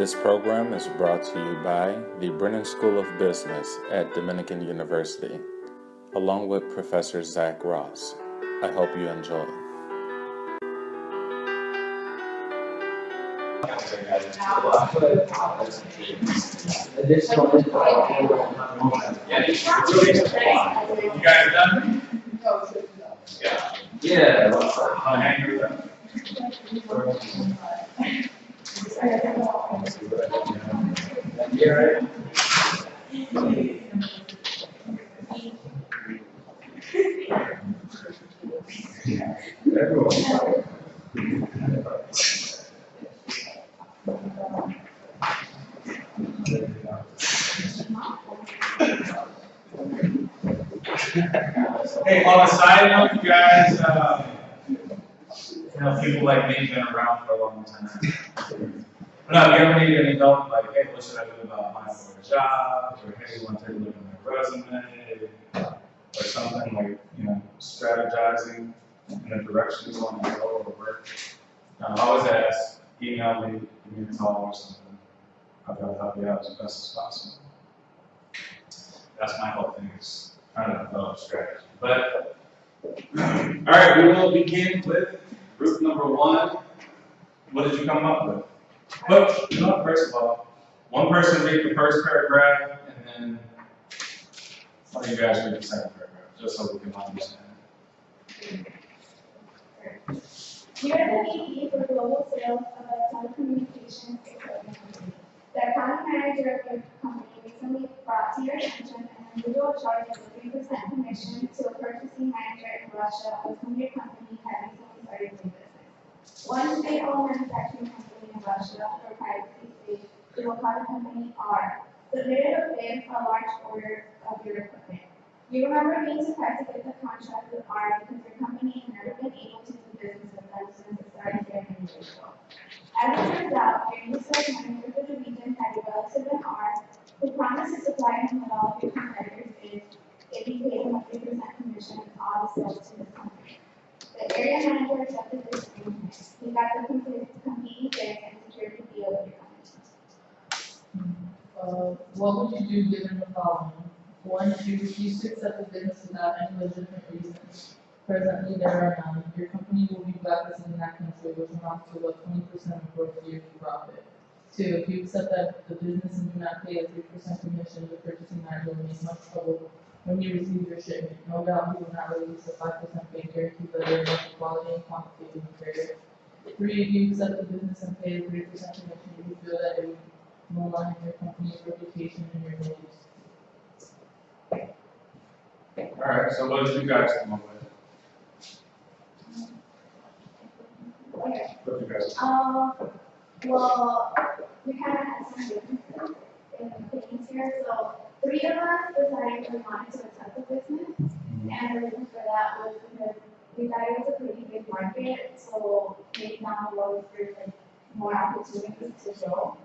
This program is brought to you by the Brennan School of Business at Dominican University, along with Professor ZACK Ross. I hope you enjoy. You guys done? Yeah. Yeah. I'll hang with them. Hey, on a side note, you guys, people like me have been around for a long time. But no, if you ever need any help, like, hey, what should I do about applying for a job? Or hey, you want to take a look at my resume? Or something like, strategizing in the direction you want to go or work. Always ask, email me, give me a call or something. I'll try to help you out as best as possible. That's my whole thing, is trying to develop strategy. But, all right, we will begin with group number 1. What did you come up with? But, first of all, one person read the first paragraph, and then one of you guys read the second paragraph, just so we can understand. You are the VP for global sales of a telecommunications equipment company. The accounting manager of your company recently brought to your attention an unusual charge of a 3% commission to a purchasing manager in Russia with whom your company had recently started doing business. One state-owned manufacturing company in Russia, or privately state, the Wakata company R, submitted a bid for a large order of your equipment. You remember being surprised to get the contract with R because your company had never been able to do business with them since it started here many years ago. As it turns out, your new sales manager for the region had a relative in R who promised to supply him with all of your competitors' bids if he paid him a 3% commission on all the sales to his company. The area manager accepted this agreement. He got the competing bids and secured the deal with your company. What would you do given the following? 1, if you refuse to accept the business without any legitimate reason. Presently, there are none. Your company will be blacklisted in that country, which amounts to about 20% of gross yearly profit. 2, if you accept that the business and do not pay a 3% commission, the purchasing manager will make much trouble when you receive your shipment. No doubt he will not release a 5% pay guarantee letter about the quality and quantity of the material. 3, if you accept the business and pay a 3% commission, you feel that it would malign your company's reputation and your names. Alright, so what did you guys come up with? Okay. What did you guys Well, we kind of had some differences in opinions here. So 3 of us decided we wanted to accept the business, and the reason for that was because we thought it was a pretty big market. So maybe down the road there's like more opportunities to grow,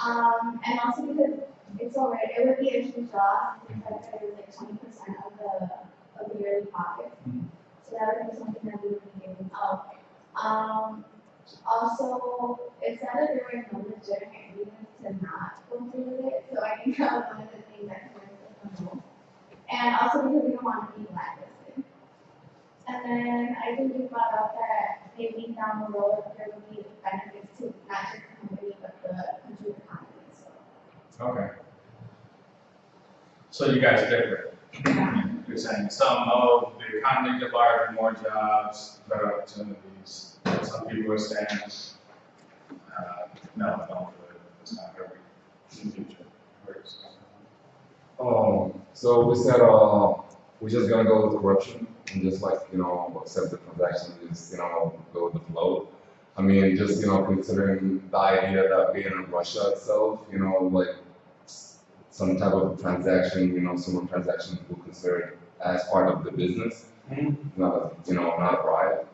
and also because it would be a huge loss because it was like 20% of the yearly profit. So that would be something that we would be giving up. Also, it said that there were no legitimate reasons to not go through with it, so I think that was one of the things that convinced us the most. And also because we don't want to be blacklisted. And then I think we brought up that maybe down the road there would be benefits to not just the company but the country's economy. Okay. So you guys differ. You're saying some, the economy get larger, more jobs, better opportunities. Some people are saying, no, don't do it. It's not very in the future. So we said we're just gonna go with corruption and just accept the transaction and just go with the flow. I mean, just considering the idea that being in Russia itself, like some type of transaction, some transactions will consider it as part of the business, not a bribe.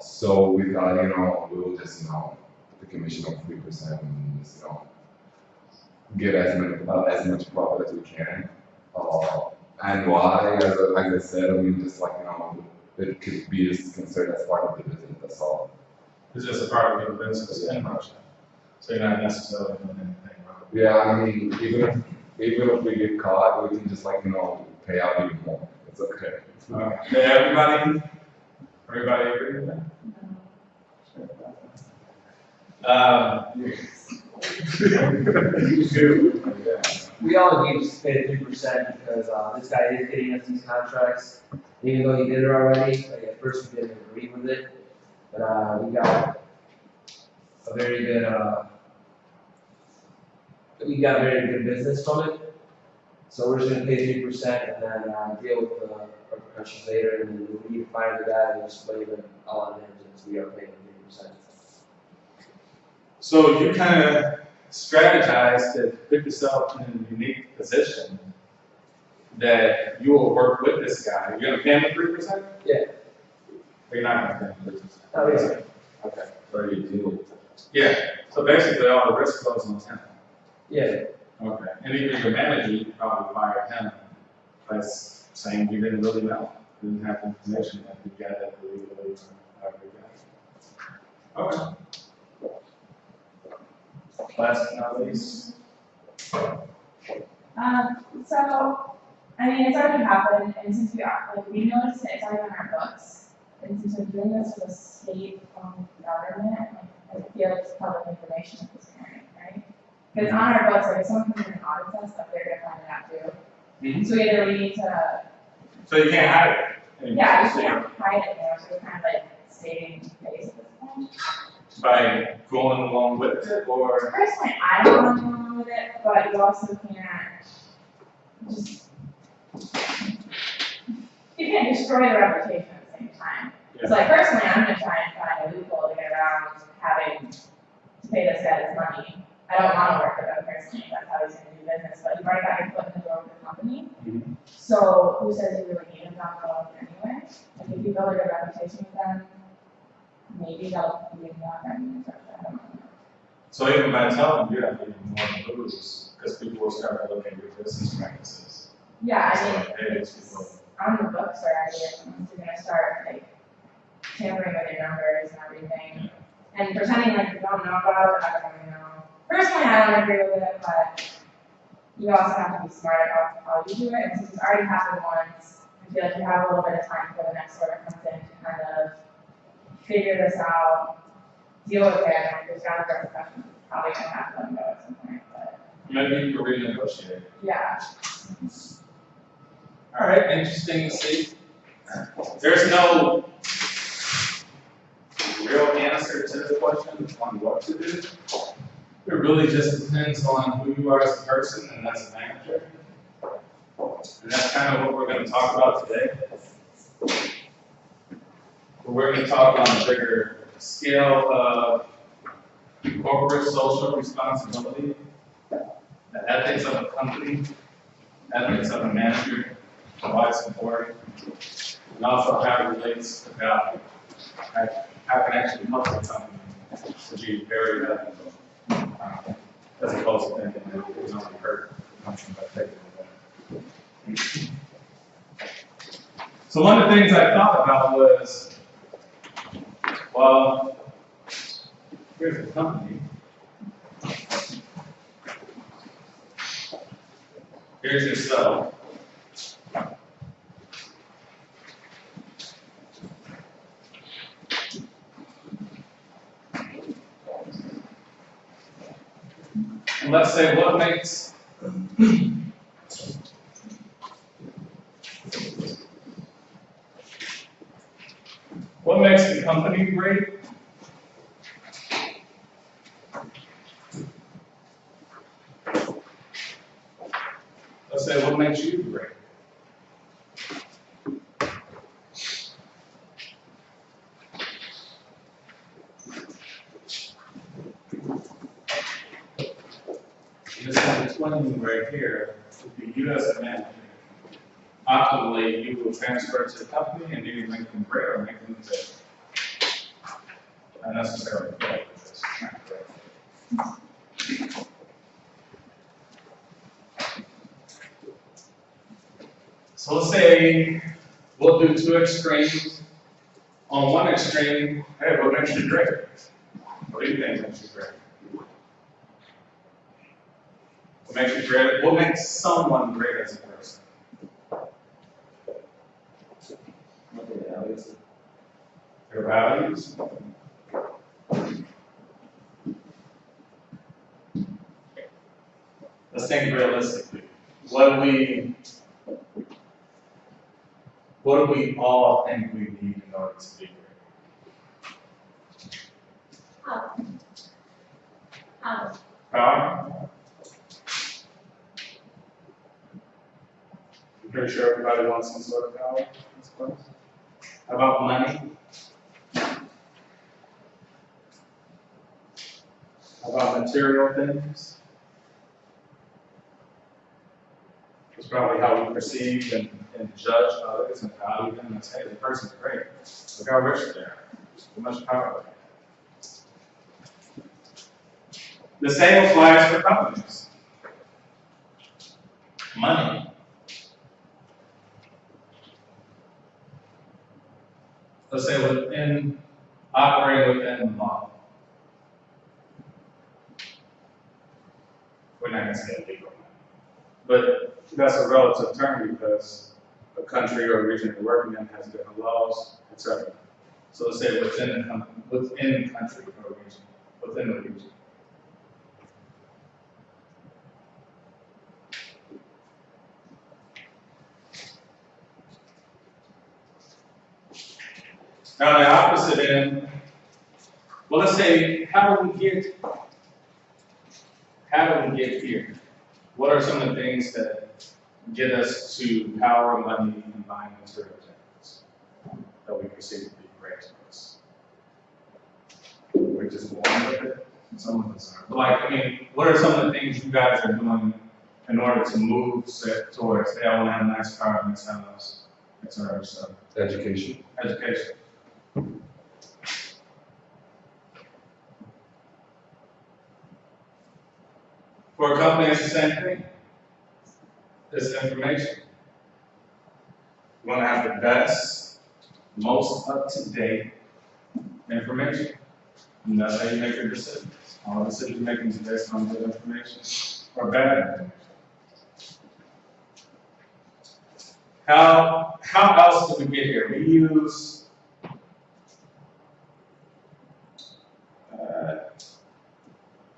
So we thought, we will just the commission of 3% and just get as much profit as we can. And why, as I said, I mean, just it could be just considered as part of the business. That's all. It's just a part of the business in Russia. So you're not necessarily doing anything wrong. Yeah, I mean, even if we get caught, we can just like, pay out even more. It's okay. Did everybody agree with that? We all agreed to pay 3% because this guy is getting us these contracts, even though he did it already. Like at first we didn't agree with it, but we got a very good business from it. So we're just gonna pay 3% and then deal with the repercussions later. And then if we need to fire the guy, we just waive it all on him since we are paying 3%. So you kind of strategize to put yourself in a unique position that you will work with this guy. You're gonna pay him 3%? Yeah. Or you're not gonna pay him 3%? Oh, yeah. Okay. Or you deal. Yeah. So basically, all the risk goes on him. Yeah. Okay. And even your manager, you probably fired him by saying you didn't really know, you didn't have information that you gathered legally, or however you got it. Okay. Last but not least. So, I mean, it's already happened, and since we noticed it, it's already on our books. And since we're doing this for the state-owned government, I feel it's public information at this point, right? Because on our books, if someone comes in and audits us, they're gonna find it out too. So either we need to, So you can't hide it anymore. yeah, you can't hide it now, so it's kind of like stating face at this point. By going along with it, or Personally, I don't want to go along with it, but you also can't just, you can't destroy the reputation at the same time. So like personally, I'm gonna try and find a loophole to get around having to pay this guy this money. I don't wanna work with him personally, that's how he's gonna do business, but you've already got your foot in the door with the company. So who says you really need him down the road anyway? Like if you build a good reputation with them, maybe they'll give you out that means, I don't know. so even by telling them, you have even more to lose, because people will start looking at your business practices. Yeah, So, I mean, hey, it's these people. on the books already, and you're gonna start like tampering with your numbers and everything. And pretending like you don't know about it, I don't really know. Personally, I don't agree with it, but you also have to be smart about how you do it, and since it's already happened once, I feel like you have a little bit of time before the next order comes in to kind of figure this out, deal with it, and there's gotta be repercussions, probably gonna have to let them go at some point, but Maybe you can renegotiate. yeah. All right, interesting to see. There's no real answer to the question on what to do. It really just depends on who you are as a person and as a manager. And that's kind of what we're going to talk about today. But we're going to talk on a bigger scale of corporate social responsibility, the ethics of a company, ethics of a manager, provide support, and also how it relates to value. How it can actually help the company to be very ethical, as opposed to thinking that it's only hurt the company by taking it away. So one of the things I thought about was, well, here's a company. Here's yourself. And let's say what makes the company great? Let's say what makes you great? This is explaining right here, would be you as a manager. Optimally, you will transfer to the company and either make them great or make them fail. Not necessarily fail, because it's not great. So let's say we'll do two extremes. On one extreme, hey, what makes you great? What do you think makes you great? makes you great? What makes someone great as a person? Their values. Let's think realistically. What do we all think we need in order to be great? Power? I'm pretty sure everybody wants some sort of power, I suppose. How about money? How about material things? It's probably how we perceive and judge others and value them and say, the person's great. Look how rich they are. So much power. The same applies for companies. Money. Let's say operating within the law. We're not going to say legal. But that's a relative term because a country or a region you're working in has different laws, etc. So let's say within the country or region, within the region. Now the opposite end, well, let's say, how do we get here? What are some of the things that get us to power, money, and buying material things that we perceive to be great to us? We're just born with it. Some of us are. But like, I mean, what are some of the things you guys are doing in order to move towards, hey, I want to have a nice car, nice house, etc. So, Education. education. For a company, it's the same thing. It's information. You want to have the best, most up-to-date information. And that's how you make your decisions. All decision making is based on good information or bad information. How else do we get here? We use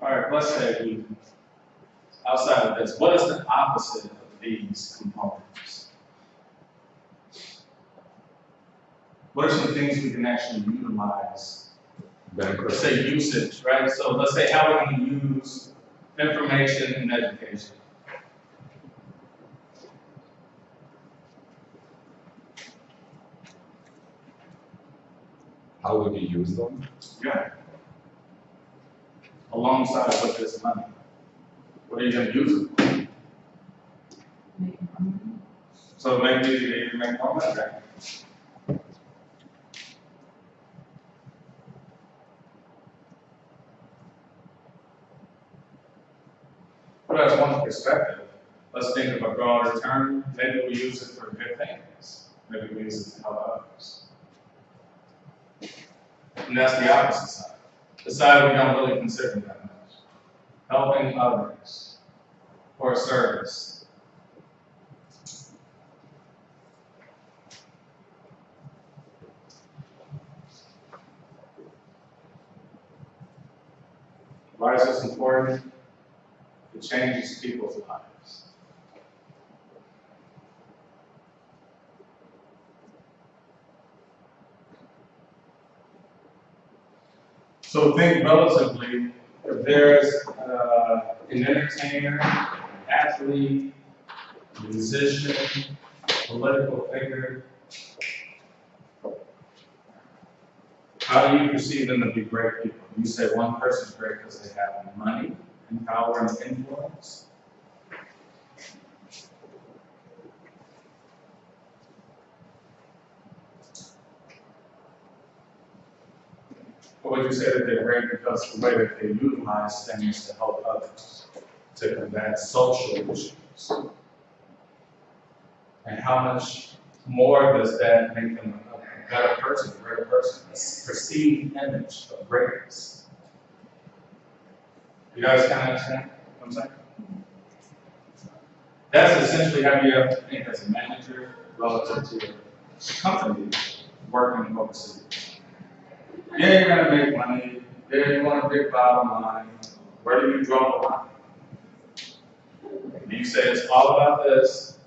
all right, let's say outside of this, what is the opposite of these components? What are some things we can actually utilize? Let's say usage, right? So let's say how we can use information in education. How would you use them? Yeah. Alongside with this money. What are you going to use it for? So it makes it easier to make more money, right? But that's one perspective. Let's think of a broader term. Maybe we use it for good things. Maybe we use it to help others. And that's the opposite side. The side we don't really consider that much. Helping others for a service. Why is this important? It changes people's lives. So think relatively, if there's an entertainer, an athlete, musician, political figure, how do you perceive them to be great people? You say one person's great because they have money and power and influence. Or would you say that they're great because the way that they utilize things to help others, to combat social issues? And how much more does that make them a better person, a greater person, a perceived image of greatness? You guys kind of understand what I'm saying? That's essentially how you have to think as a manager relative to your company working overseas. Yeah, you're gonna make money. Yeah, you want a big bottom line. Where do you draw the line? Do you say it's all about this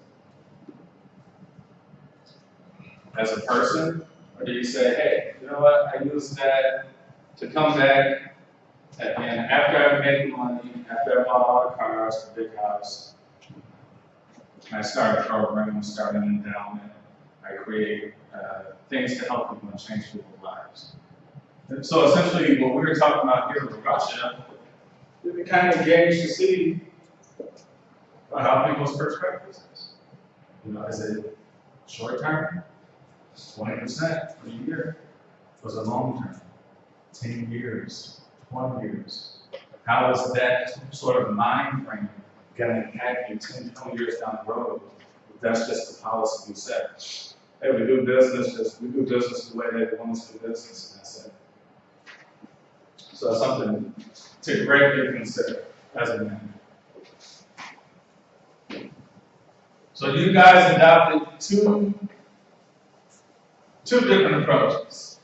as a person? Or do you say, hey, you know what, I use that to come back at the end, after I've made money, after I bought all the cars, the big house, I start a program, start an endowment, I create things to help people and change people's lives. And so essentially what we were talking about here with Russia, we can kind of gauge to see how people's perspectives is. You know, is it short term? 20% for a year? Was it long term? 10 years, 20 years? How is that sort of mind frame going to impact you 10, 20 years down the road if that's just the policy we set? Hey, we do business the way they want us to do business, and that's it. So that's something to greatly consider as a manager. So you guys adopted two different approaches.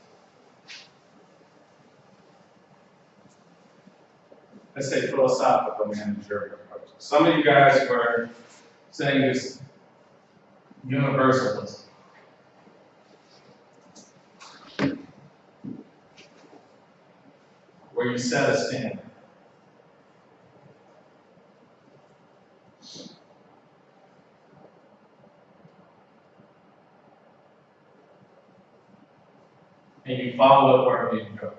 Let's say philosophical managerial approaches. Some of you guys were saying this universalism. Where you set a standard. And you follow it wherever you go.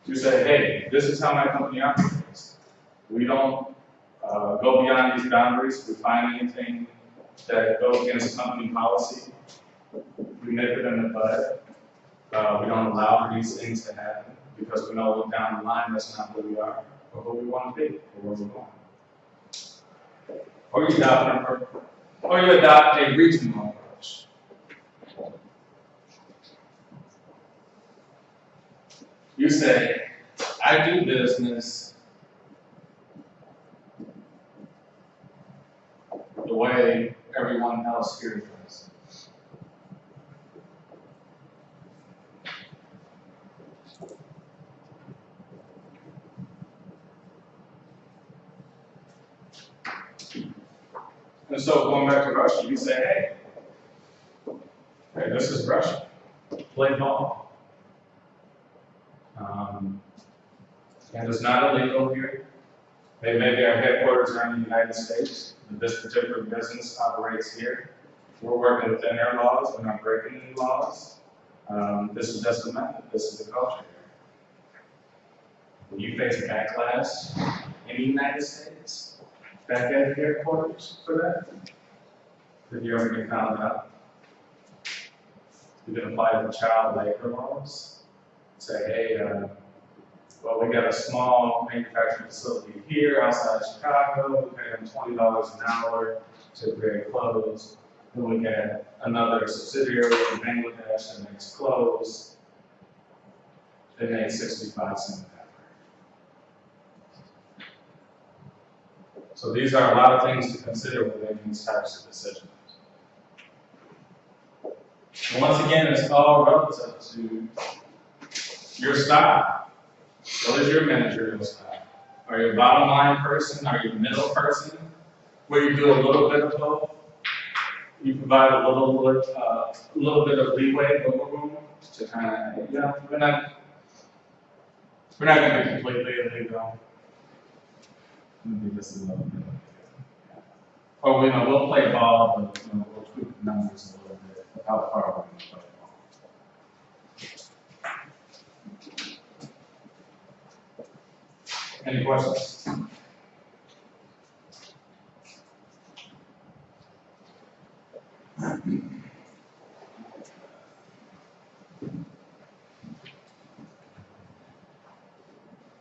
You say, hey, this is how my company operates. We don't go beyond these boundaries. If we find anything that goes against company policy, we nip it in the bud. We don't allow for these things to happen because we know down the line that's not who we are or who we want to be or where we're going. Or you adopt a regional approach. You say, I do business the way everyone else here does. And so going back to Russia, you say, hey, this is Russia. Play ball. And it's not illegal here. Maybe our headquarters are in the United States, but this particular business operates here. We're working within their laws, we're not breaking any laws. This is just the method, this is the culture here. Will you face backlash in the United States? Back at the headquarters for that? If you ever get found out? You can apply for child labor laws. Say, hey, well, we got a small manufacturing facility here outside Chicago. We pay them $20 an hour to create clothes. Then we got another subsidiary in Bangladesh that makes clothes. They made 65 cents an hour. So these are a lot of things to consider when making these types of decisions. And once again, it's all relative to your style. What is your managerial style? Are you a bottom line person? Are you a middle person? Where you do a little bit of both? You provide a little bit of leeway, wiggle room to kind of, we're not going to be completely illegal. Maybe just a little bit. Or we'll play ball, but we'll tweak the numbers a little bit. How far we're going to play ball. Any questions?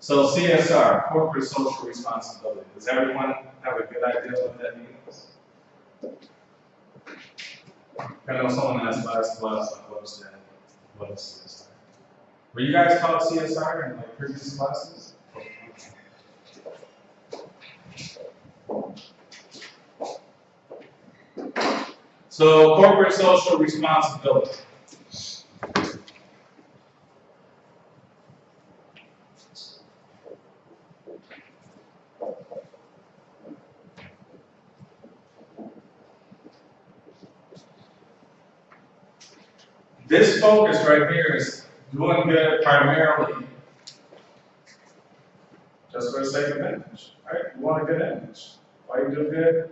So CSR, corporate social responsibility. Does everyone have a good idea what that means? I know someone asked last class, what is CSR? Were you guys taught CSR in like previous classes? So corporate social responsibility. This focus right here is doing good primarily just for the sake of image, right? You want a good image. Why you do good?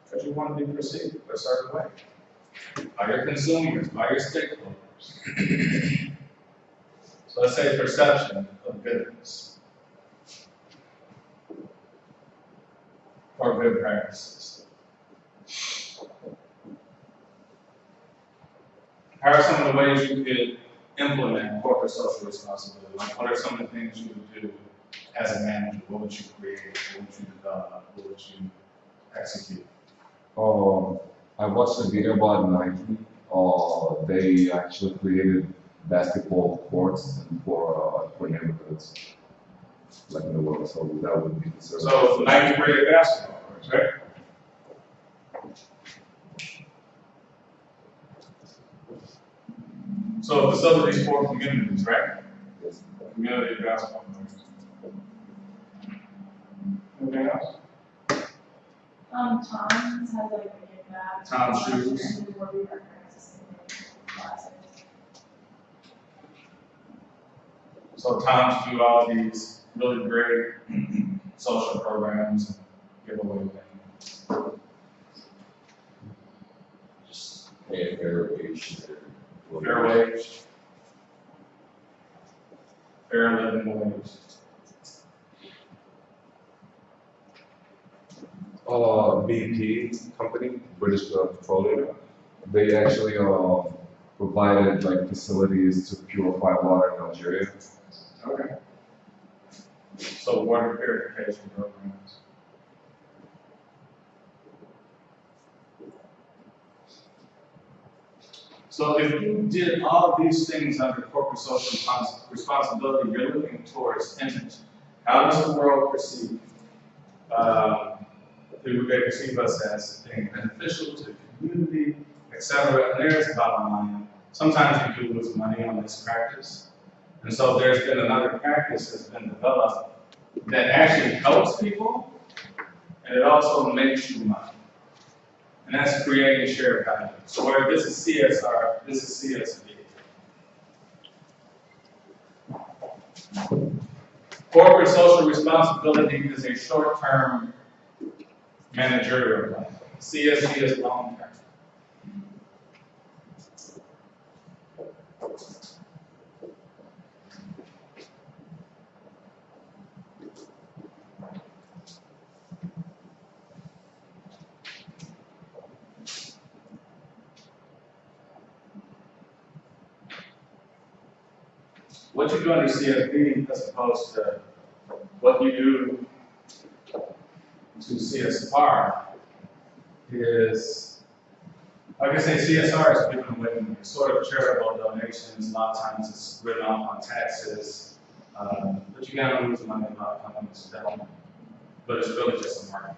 Because you want to be perceived a certain way by your consumers, by your stakeholders. So let's say perception of goodness or good practices. How are some of the ways you could implement corporate social responsibility? Like, what are some of the things you would do as a manager? What would you create? What would you develop? What would you execute? I watched a video about Nike. They actually created basketball courts for neighborhoods, like in the world. So that would be the service. So Nike created basketball courts, right? So facilities for communities, right? Yes. Community basketball courts. Anything else? Tom's has like a give back. Tom's shoes. And where we recognize classes. So Tom's do all these really great social programs and give away things. Just pay a fair wage. Fair wage. Fair living wage. BP company, British Petroleum, they actually provided like facilities to purify water in Algeria. Okay. So water purification programs. So if you did all of these things under corporate social responsibility, you're looking towards image. How does the world perceive? Who they perceive us as being beneficial to the community, etc. And there's the bottom line. Sometimes you do lose money on this practice. And so there's been another practice that's been developed that actually helps people, and it also makes you money. And that's creating shared value. So where this is CSR, this is CSV. Corporate social responsibility is a short-term managerial plan. CSV is long-term. What you do under CSV as opposed to what you do to CSR is, like I say, CSR is giving away money. It's sort of charitable donations. A lot of times it's written off on taxes, but you gotta lose money. A lot of companies don't. But it's really just a marketing.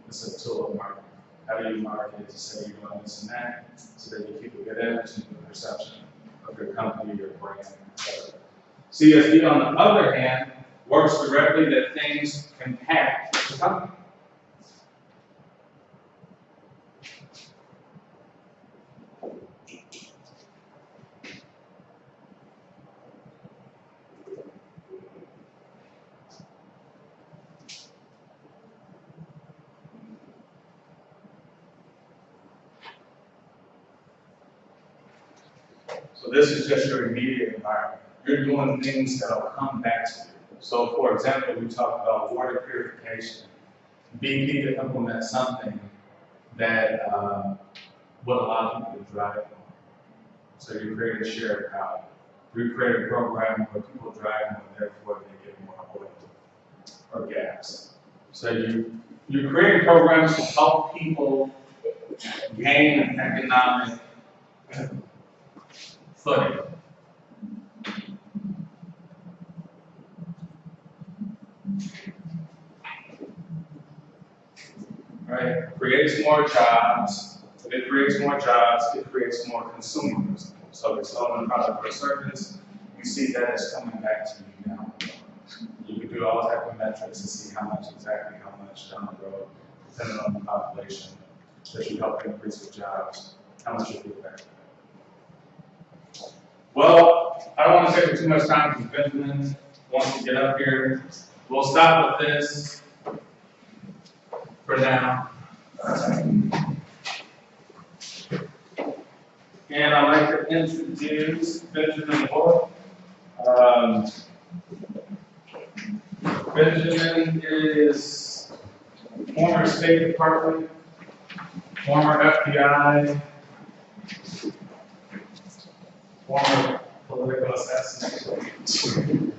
It's a tool of marketing. How do you market it to say you're doing this and that, so that you keep a good image and good perception of your company, your brand, etc. CSV, on the other hand, works directly that things impact the company. So this is just your immediate environment. You're doing things that will come back to you. So for example, we talked about water purification. BP to implement something that would allow people to drive more. So you create a shared power. You create a program where people drive more, therefore they get more oil or gas. So you create programs to help people gain an economic footing. right? Creates more jobs. If it creates more jobs, it creates more consumers. So if it's selling a product or service, you see that it's coming back to you now. You can do all type of metrics to see how much down the road, depending on the population, that you help increase the jobs, how much you get back. Well, I don't want to take up too much time because Benjamin wants to get up here. We'll stop with this for now. And I'd like to introduce Benjamin Wolf. Benjamin is former State Department, former FBI, former political assassin.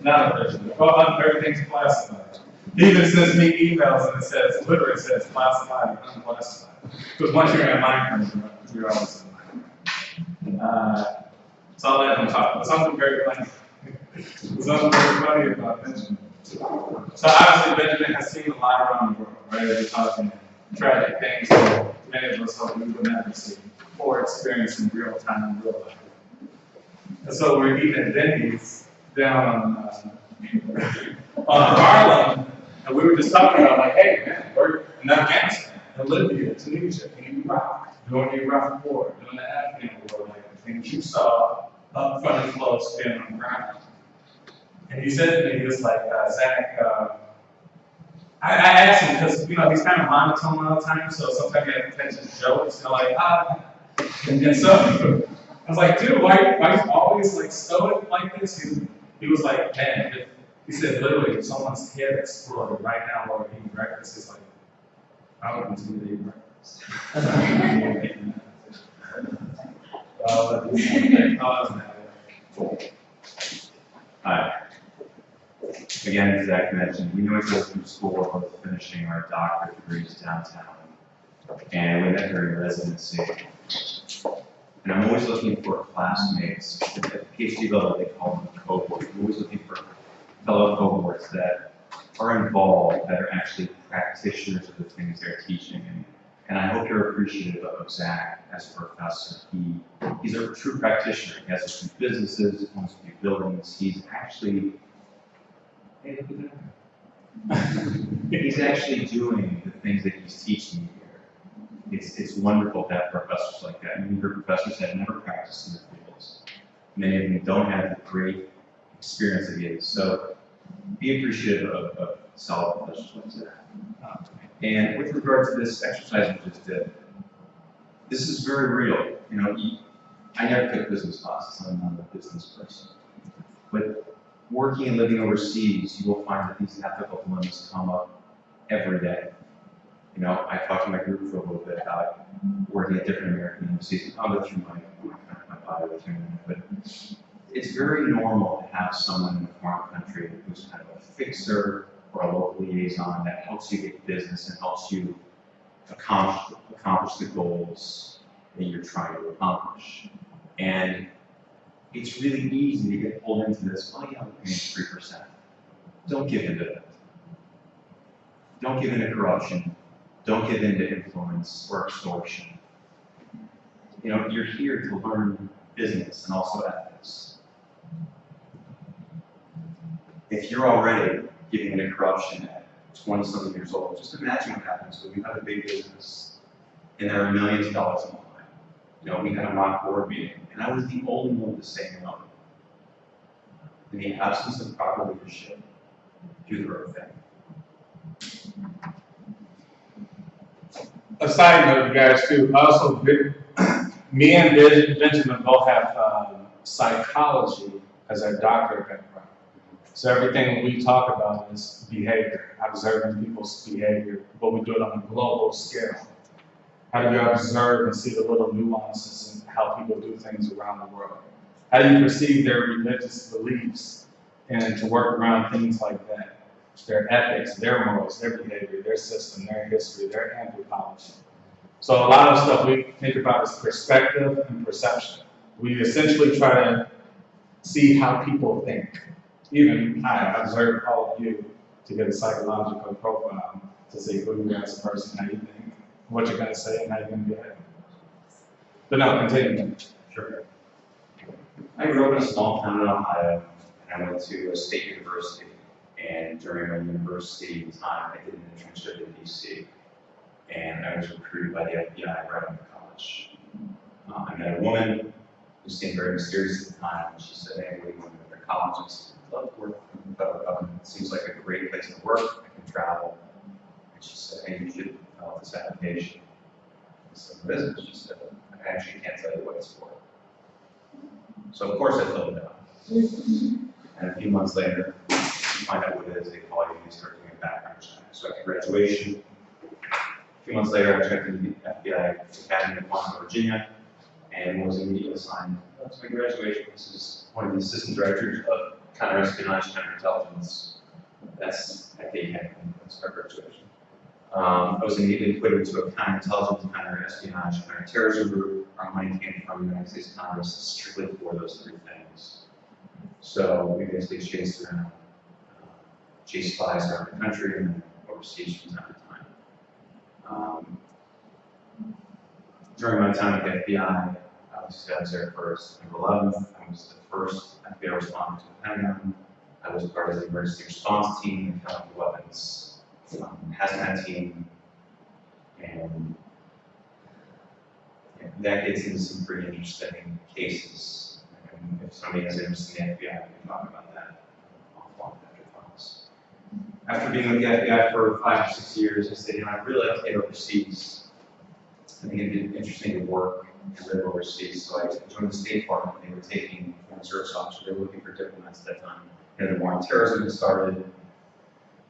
Not officially. Well, everything's classified. He even sends me emails and it says, literally says classified and unclassified. Because once you're in a mine, you're always in a mine. So I'll let him talk. But something very funny. Something very funny about Benjamin. So obviously Benjamin has seen a lot around the world, right? We're talking tragic things that many of us hope we would never see or experience in real time in real life. And so we're eating at Denny's down on Harlem, and we were just talking about like, hey man, we're in Afghanistan, in Libya, Tunisia, in Iraq, during the Iraq War, during the Afghan War, like the things you saw up front and close being on the ground. And he said to me, he was like, Zach, I asked him because he's kind of monotone all the time, so sometimes he has to catch his jokes, like and so I was like, dude, why you always like stoic like this? He was like, man, he said literally if someone's head exploded right now while we're eating breakfast, he's like, I would continue to eat breakfast. Hi. Again, as Zach mentioned, we know we go through school both finishing our doctorate degrees downtown, and we met during residency. And I'm always looking for classmates at the PhD level. They call them cohorts. I'm always looking for fellow cohorts that are involved, that are actually practitioners of the things they're teaching. And I hope you're appreciative of Zach as a professor. He's a true practitioner. He has a few businesses, he owns a few buildings. He's actually doing the things that he's teaching here. It's wonderful to have professors like that. Many of your professors have never practiced in their fields. Many of them don't have the great experience that he has. So be appreciative of solid professors like that. And with regard to this exercise we just did, this is very real. I never took business classes. I'm not a business person. But working and living overseas, you will find that these ethical dilemmas come up every day. I talked to my group for a little bit about working at different American embassies. I'll go through my bio with you in a minute, but it's very normal to have someone in a foreign country who's kind of a fixer or a local liaison that helps you get business and helps you accomplish the goals that you're trying to accomplish. And it's really easy to get pulled into this, oh yeah, we're paying 3%. Don't give into that. Don't give into corruption. Don't give into influence or extortion. You're here to learn business and also ethics. If you're already giving into corruption at 20-something years old, just imagine what happens when you have a big business and there are millions of dollars on the line. We had a mock board meeting, and I was the only one to say no. In the absence of proper leadership, do the right thing. A side note, you guys, too. Also, me and Benjamin both have psychology as our doctorate background. So everything we talk about is behavior, observing people's behavior, but we do it on a global scale. How do you observe and see the little nuances in how people do things around the world? How do you perceive their religious beliefs and to work around things like that? Their ethics, their morals, their behavior, their system, their history, their anthropology. So a lot of stuff we think about is perspective and perception. We essentially try to see how people think. Even I observe all of you to get a psychological profile to see who you are as a person, how you think, what you're gonna say, and how you're gonna behave. But no, continue. Sure. I grew up in a small town in Ohio, and I went to a state university. And during my university time, I did an internship in DC, and I was recruited by the FBI right out of college. I met a woman who seemed very mysterious at the time, and she said, "Hey, what do you want to go to college?" I said, "I'd love to work for the federal government. It seems like a great place to work. I can travel." And she said, "Hey, you should fill out this application." I said, "What is it?" She said, "I actually can't tell you what it's for." So of course I filled it out. And a few months later, you find out what it is, they call you and they start doing a background check. So after graduation, a few months later, I checked into the FBI Academy in Atlanta, Virginia, and was immediately assigned to my graduation. This is one of the assistant directors of counterintelligence, counterintelligence. That's at the Academy. That's our graduation. I was immediately put into a counterintelligence, counterespionage, counterterrorism group. Our money came from the United States Congress strictly for those three things. So we basically chased around, chased spies around the country and then overseas from time to time. During my time at the FBI, obviously I was there for September 11th. I was the first FBI responder to the Pentagon. I was part of the emergency response team, the chemical weapons hazmat team, and that gets into some pretty interesting cases. And if somebody has interest in the FBI, we can talk about that offline after class. After being with the FBI for 5 or 6 years, I said, I'd really like to get overseas. I think it'd be interesting to work and live overseas. So I joined the State Department. They were taking foreign service officers. They were looking for diplomats at that time. And the war on terrorism had started.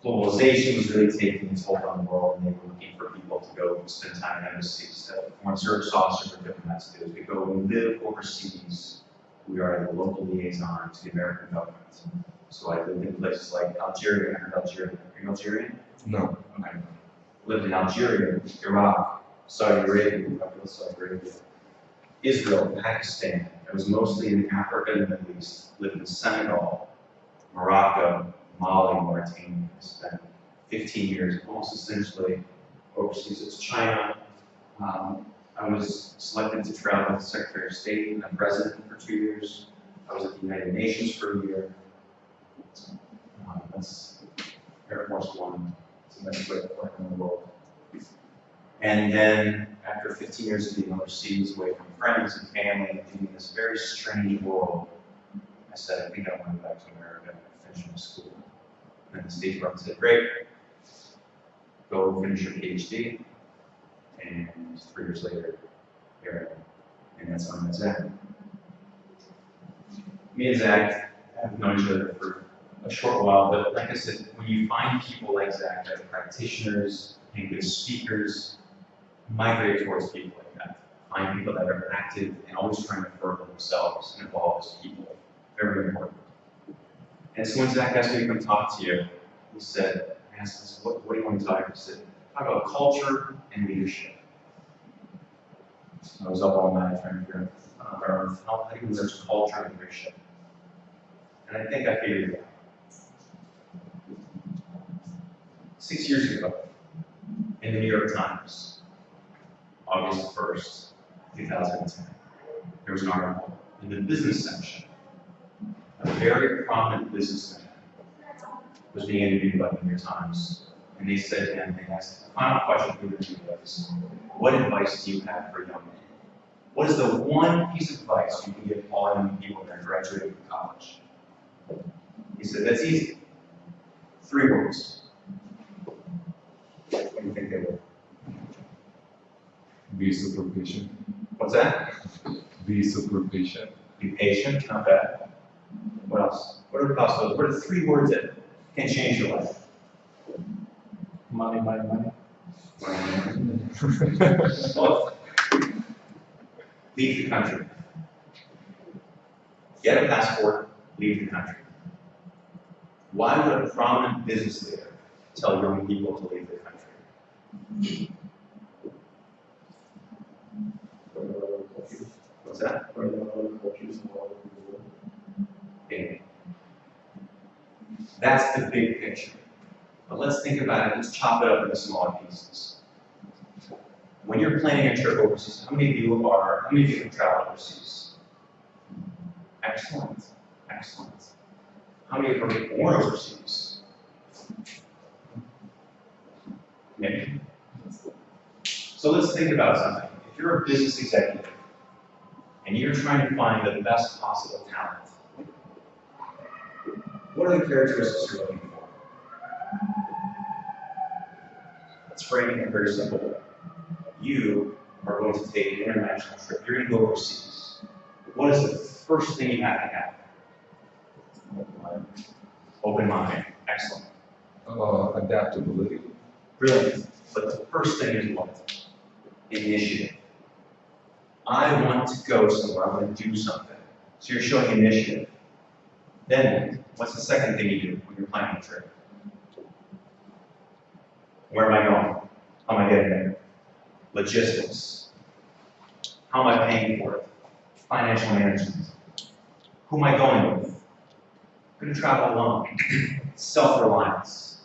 Globalization was really taking its hold on the world, and they were looking for people to go spend time in embassies. Foreign service officers or diplomats do is we go and live overseas. We are the local liaison to the American government. So I lived in places like Algeria. I heard Algeria. Are you Algerian? No. Okay. Lived in Algeria, Iraq, Saudi Arabia, Israel, Pakistan. I was mostly in Africa and the Middle East. Lived in Senegal, Morocco, Mali, Mauritania. I spent 15 years almost essentially overseas. It's China. I was selected to travel with the Secretary of State and the President for 2 years. I was at the United Nations for a year. That's Air Force One. It's the best way to fly in the world. And then, after 15 years of being overseas, away from friends and family, and being in this very strange world, I said, I think I want to go back to America and finish my school. And the State Department said, great, go finish your PhD. And 3 years later, here I am. And that's when I met ZACK. Me and ZACK have known each other for a short while, but like I said, when you find people like ZACK, as practitioners and good speakers, migrate towards people like that. Find people that are active and always trying to further themselves and evolve as people. Very important. And so when ZACK asked me to come talk to you, he said, I asked him, what do you want to talk about? He said, talk about culture and leadership. So I was up all night trying to figure out how do you learn culture and leadership. And I think I figured it out. 6 years ago, in the New York Times, August 1st, 2010, there was an article in the business section. A very prominent businessman was being interviewed by the New York Times, and they said to him, they asked, the final question for the interview was, what advice do you have for young men? What is the one piece of advice you can give all young people that are graduating from college? He said, that's easy. 3 words. What do you think they were? Be super patient. What's that? Be super patient. Be patient, not bad. What else? What are the possibilities? What are the 3 words that can change your life? Money, money, money. Well, leave the country. Get a passport, leave the country. Why would a prominent business leader tell young people to leave the country? What's that? Okay. That's the big picture But let's think about it, let's chop it up into smaller pieces. When you're planning a trip overseas, how many of you have traveled overseas? Excellent, excellent. How many of you are born overseas? Maybe. So let's think about something. If you're a business executive and you're trying to find the best possible talent, what are the characteristics you're looking for? Let's frame it very simple. You are going to take an international trip. You're going to go overseas. What is the first thing you have to have? Open mind. Excellent. Adaptability. Brilliant. But the first thing is what? Initiative. I want to go somewhere. I want to do something. So you're showing initiative. Then, what's the second thing you do when you're planning a trip? Where am I going? How am I getting there? Logistics. How am I paying for it? Financial management. Who am I going with? I'm going to travel alone. Self-reliance.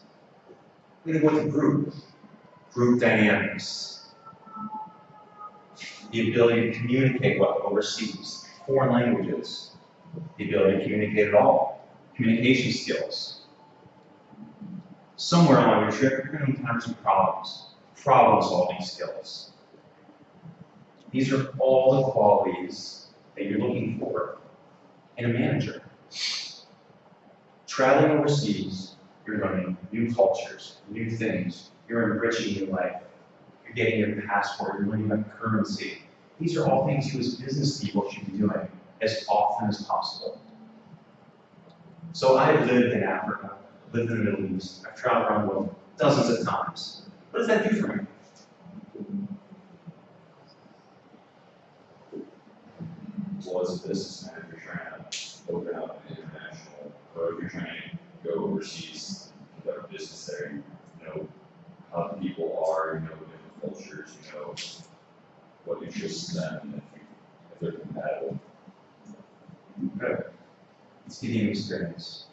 I'm going to go with a group. Group dynamics. The ability to communicate well overseas. Foreign languages. The ability to communicate at all. Communication skills. Somewhere along your trip, you're going to encounter some problems. Problem-solving skills. These are all the qualities that you're looking for in a manager. Traveling overseas, you're learning new cultures, new things. You're enriching your life. You're getting your passport. You're learning about currency. These are all things you as business people should be doing as often as possible. So I've lived in Africa, lived in the Middle East. I've traveled around the world dozens of times. What does that do for me? Well, as a business man, if you're trying to open up an international, or if you're trying to go overseas, you have a business there, you know how the people are, you know different cultures, you know what interests them, if they're compatible. Good. It's giving you experience.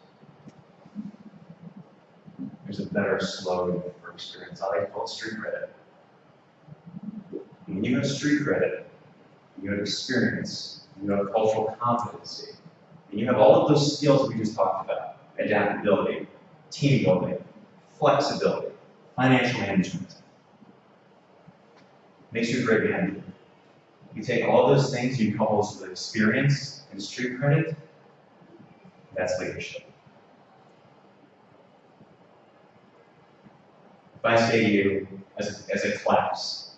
There's a better slogan for experience. I like it called street credit. When you have street credit, you have experience, you have cultural competency, and you have all of those skills we just talked about: adaptability, team building, flexibility, financial management. Makes you a great manager. You take all those things, you couple those with experience and street credit, that's leadership. If I say to you as a class,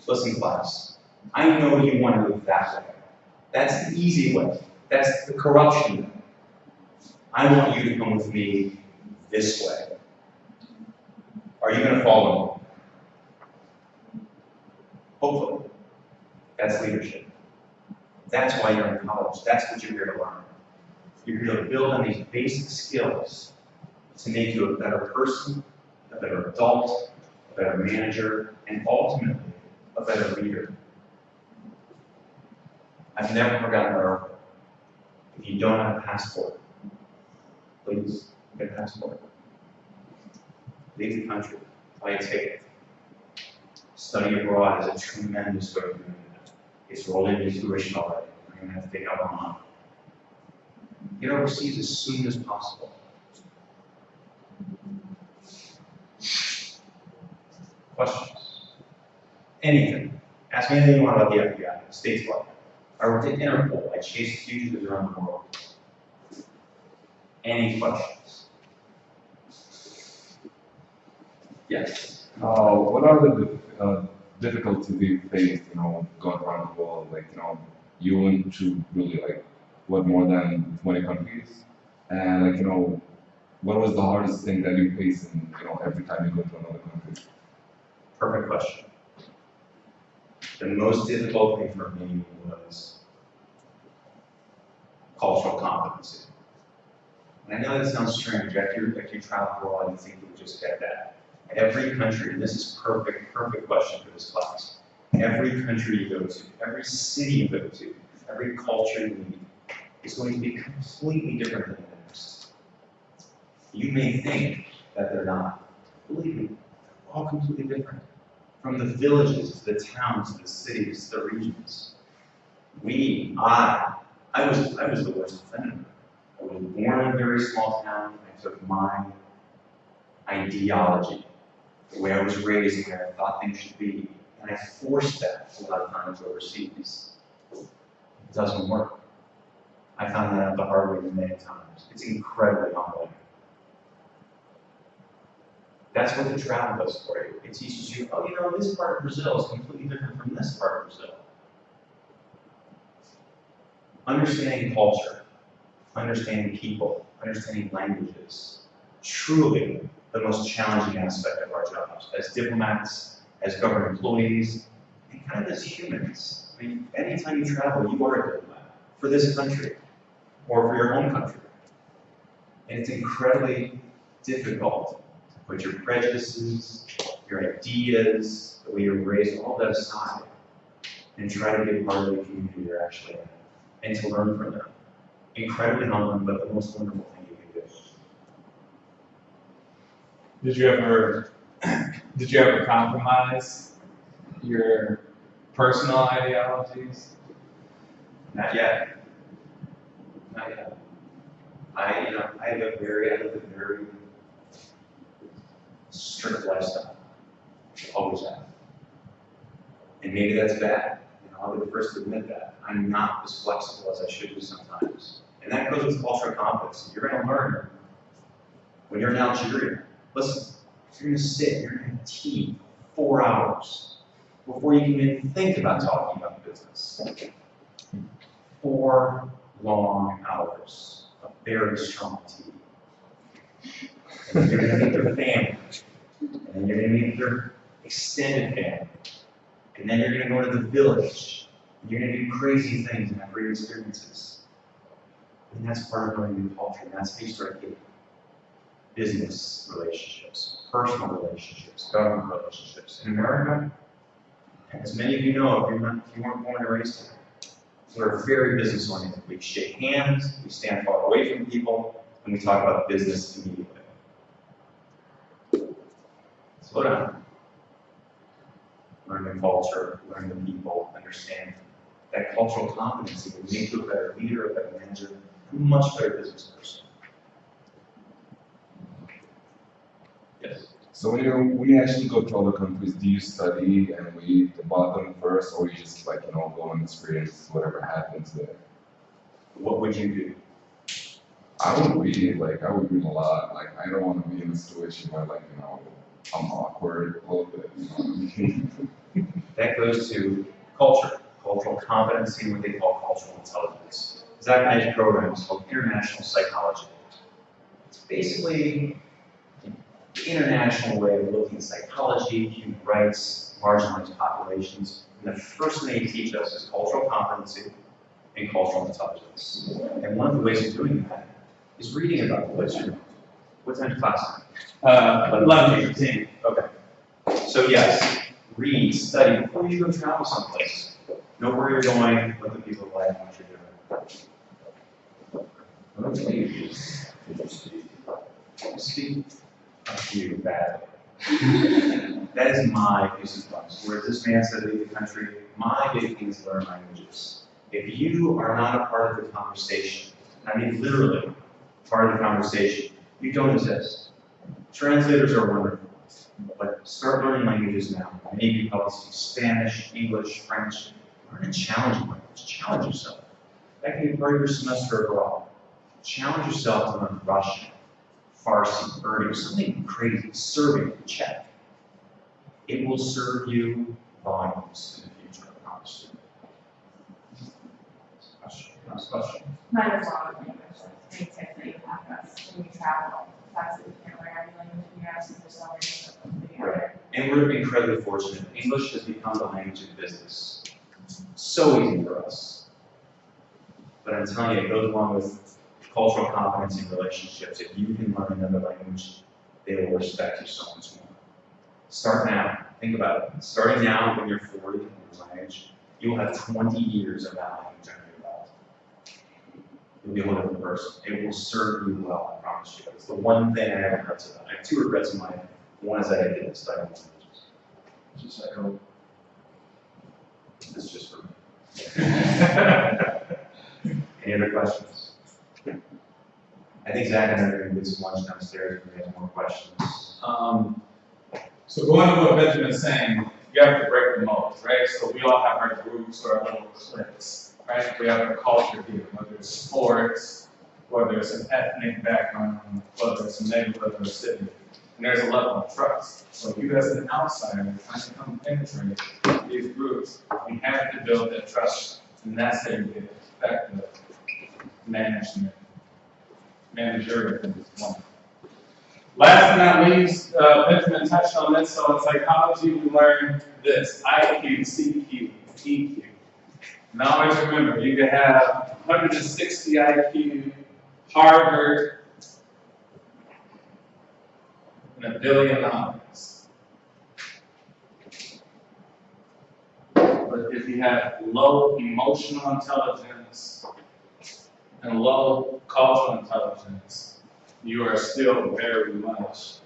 listen class, I know you want to move that way. That's the easy way. That's the corruption way. I want you to come with me this way. Are you going to follow me? Hopefully. That's leadership. That's why you're in college. That's what you're here to learn. You're here to build on these basic skills to make you a better person, a better adult, a better manager, and ultimately, a better leader. I've never forgotten our rule. If you don't have a passport, please get a passport. Leave the country. Buy a ticket. Study abroad is a tremendous way of doing that. It's rolled into tuition already. You're going to have to take out more money. Get overseas as soon as possible. Questions? Anything. Ask me anything you want about the FBI, State Department. I worked at Interpol. I chased fugitives around the world. Any questions? Yes. What are the difficulties you faced, you know, going around the world? Like, you know, you went to really like what, more than 20 countries, and like, you know, what was the hardest thing that you faced in, you know, every time you go to another country? Perfect question. The most difficult thing for me was cultural competency. And I know that sounds strange. After you travel abroad, you think you would just get that. Every country, and this is perfect question for this class. Every country you go to, every city you go to, every culture you meet is going to be completely different than the next. You may think that they're not. Believe me, they're all completely different. From the villages, to the towns, to the cities, to the regions. I was the worst offender. I was born in a very small town. I took my ideology, the way I was raised, the way I thought things should be, and I forced that a lot of times overseas. It doesn't work. I found that out the hard way many times. It's incredibly humbling. That's what the travel does for you. It teaches you, oh, you know, this part of Brazil is completely different from this part of Brazil. Understanding culture, understanding people, understanding languages, truly the most challenging aspect of our jobs as diplomats, as government employees, and kind of as humans. I mean, anytime you travel, you are a diplomat for this country or for your home country. And it's incredibly difficult to put your prejudices, your ideas, the way you're raised, all that aside, and try to be a part of the community you're actually in, and to learn from them. Incredibly humbling, but the most wonderful thing you can do. Did you ever compromise your personal ideologies? Not yet. Not yet. I live a very strict lifestyle. Always have. And maybe that's bad. I'll be the first to admit that. I'm not as flexible as I should be sometimes. And that goes with cultural competence. You're going to learn when you're in Algeria. Listen, you're going to sit, you're going to have tea 4 hours before you can even think about talking about business. 4 long hours of very strong tea. And you're going to meet their family. And then you're going to meet their extended family. And then you're going to go to the village. And you're going to do crazy things and have great experiences. And that's part of learning new culture. And that's how you start getting business relationships, personal relationships, government relationships. In America, as many of you know, if you weren't born and raised here, we're very business oriented. We shake hands, we stand far away from people, and we talk about business immediately. Slow down. Learn the culture, learn the people, understand that cultural competency will make you a better leader, a better manager, a much better business person. Yes. So when you actually go to other countries, do you study and read about them first, or you just go and experience whatever happens there? What would you do? I would read, I would read a lot. I don't want to be in a situation where I'm awkward a little bit, you know what I mean? That goes to culture, cultural competency, what they call cultural intelligence. ZACK Magic program is called International Psychology. It's basically the international way of looking at psychology, human rights, marginalized populations. And the first thing they teach us is cultural competency and cultural intelligence. And one of the ways of doing that is reading about it. What time is class? 11:15. Okay. So yes, read, study before you go travel someplace. Know where you're going, what the people are like, what you're doing. Speak of you badly. That is my piece of advice. Where this man said leave the country, my big thing is learn languages. If you are not a part of the conversation, I mean literally part of the conversation, you don't exist. Translators are wonderful, but start learning languages now. Many of you probably speak Spanish, English, French. Learn a challenging language. Challenge yourself. That can be part of your semester abroad. Challenge yourself to learn Russian, Farsi, Urdu, something crazy, Serbian, Czech. It will serve you volumes in the future, I promise you. Last question. Mine is wrong with language. Any tips that you have us when you travel? That's if you can't learn every language you have, so there's no way to Right. And we're incredibly fortunate. English has become the language of business. So easy for us. But I'm telling you, it goes along with cultural competence and relationships. If you can learn another language, they will respect you so much more. Start now. Think about it. Starting now when you're 40, in my age, you will have 20 years of that language under your belt. you'll be a whole different person. It will serve you well, I promise you. It's the one thing I have regrets about. I have two regrets in life. One is that I didn't study languages. Just like, oh, it's just for me. Any other questions? I think Zach and I are going to get some lunch downstairs if we have more questions. So going to what Benjamin's saying, you have to break the mold, right? So we all have our groups or our little cliques, right? We have our culture here, whether it's sports, whether it's an ethnic background, whether it's a neighborhood or a city. And there's a level of trust. So you as an outsider trying to come penetrate these groups, you have to build that trust. And that's how you get effective managerial one. Last but not least, Benjamin touched on this, so in psychology we learn this, IQ, CQ, EQ. Now always remember, you can have 160 IQ, Harvard, and $1 billion. But if you have low emotional intelligence and low cultural intelligence, you are still very much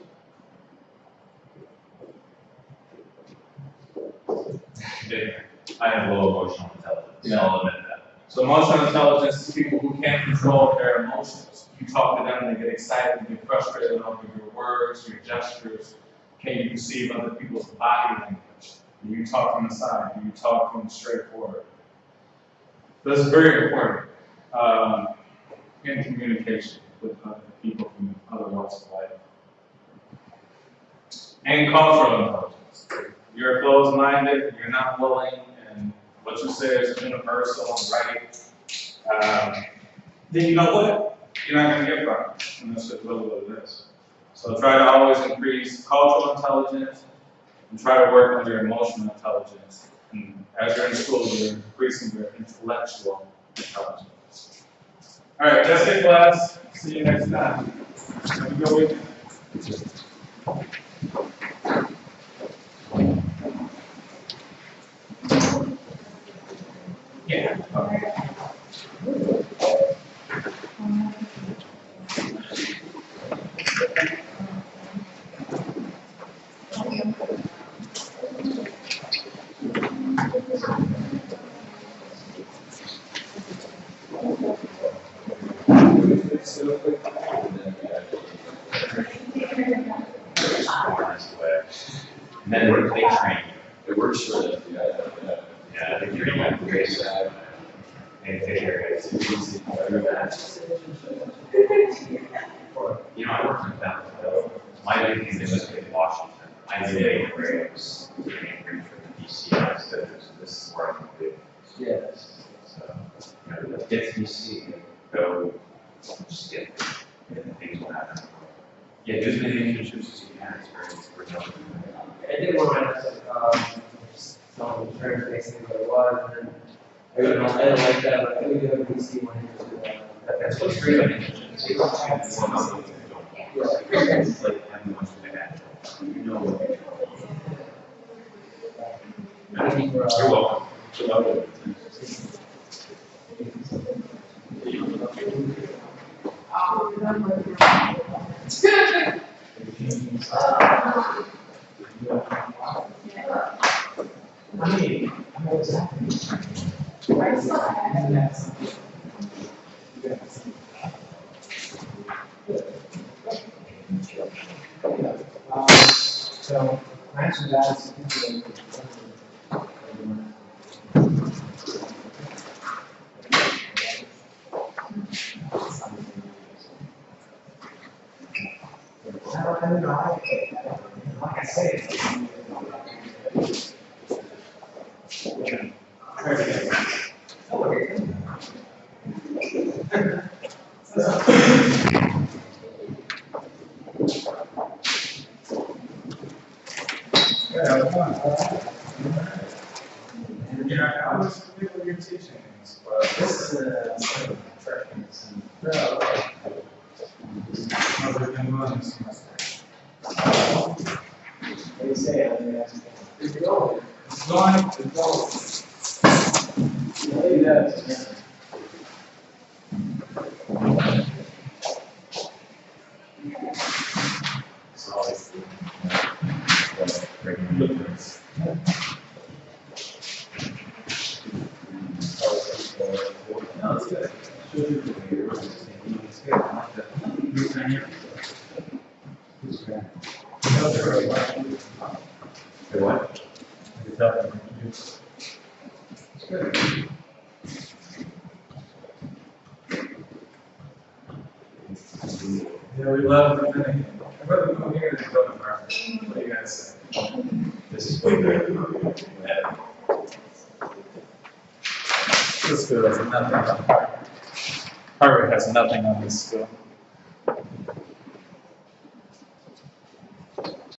there. I have low emotional intelligence. Yeah. I'll admit that. So emotional intelligence is people who can't control their emotions. You talk to them, they get excited, they get frustrated over your words, your gestures. Can you perceive other people's body language? Do you talk from the side? Do you talk from straightforward? This is very important in communication with other people from other walks of life. And cultural intelligence. You're closed-minded, you're not willing, and what you say is universal and right, then you know what? You're not going to get progress. And that's just really what it is. So try to always increase cultural intelligence and try to work on your emotional intelligence. And as you're in school, you're increasing your intellectual intelligence. All right, that's it, class. See you next time. Have a good weekend. Yeah. And then what do they train you? It works for them, Yeah, they train you to raise that. And take care of it. You know, I worked in that. My big thing is just in Washington. I did 8 grades, getting free for the DC. So this is where I can do. Yes. So, you know, get to DC, go, just get things will happen. Yeah, do as many internships as you can. It's very helpful. I did one when I was just telling the parents basically what it was, and then I didn't like that, but I think we do have a DC one here. That's what's great about internships. It's like everyone's bad. You know what you're doing. You're welcome. You're welcome. So, actually, that's I don't know. Like I say, Yeah, I was familiar with your teachings, but this is a set of preference. Other than one semester. What do you say? It's going. It's going, it's going. Yeah, it does. Hey, what? Yeah, we love the thing. I'd rather come here than go to Martha. What do you guys say? This is way better. This school has nothing on Harvard. Harvard has nothing on this school.